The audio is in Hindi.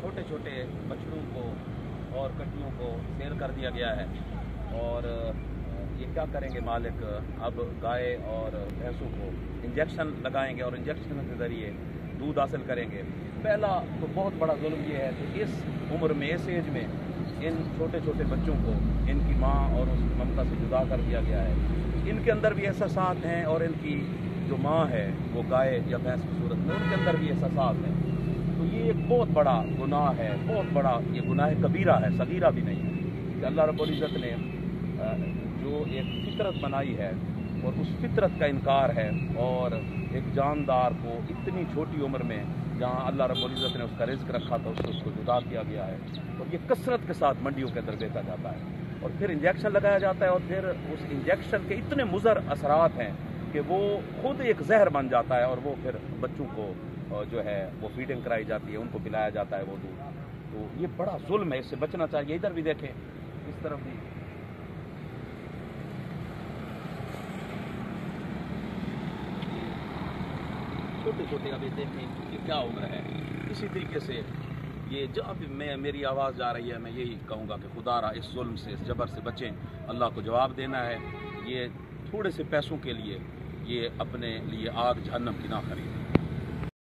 छोटे छोटे बछड़ों को और कटियों को सेल कर दिया गया है। और ये क्या करेंगे मालिक, अब गाय और भैंसों को इंजेक्शन लगाएंगे और इंजेक्शन के ज़रिए दूध हासिल करेंगे। पहला तो बहुत बड़ा जुल्म ये है कि इस उम्र में, इस एज में इन छोटे छोटे बच्चों को इनकी माँ और उस ममता से जुदा कर दिया गया है। इनके अंदर भी एहसासात हैं और इनकी जो माँ है वो गाय या भैंस की सूरत में, उनके अंदर भी एहसासात हैं। तो ये एक बहुत बड़ा गुनाह है, बहुत बड़ा ये गुनाह कबीरा है, सगीरा भी नहीं है। कि अल्लाह रब्बुल इज़्ज़त ने जो एक फितरत बनाई है और उस फितरत का इनकार है, और एक जानदार को इतनी छोटी उम्र में जहाँ अल्लाह रब्बुल इज़्ज़त ने उसका रिज़्क़ रखा था उसको जुदा किया गया है, और ये कसरत के साथ मंडियों के अंदर बेचा जाता है और फिर इंजेक्शन लगाया जाता है। और फिर उस इंजेक्शन के इतने मुज़र असरात हैं कि वो खुद एक जहर बन जाता है, और वो फिर बच्चों को जो है वो फीडिंग कराई जाती है, उनको पिलाया जाता है वो दूध। तो ये बड़ा जुल्म है, इससे बचना चाहिए। इधर भी देखें, इस तरफ भी छोटे छोटे, अभी देखें कि क्या उम्र है। इसी तरीके से ये जब भी मेरी आवाज़ जा रही है, मैं यही कहूँगा कि खुदारा इस जुल्म से, इस जबर से बचें। अल्लाह को जवाब देना है। ये थोड़े से पैसों के लिए ये अपने लिए आग जहन्नम की ना खरीदें।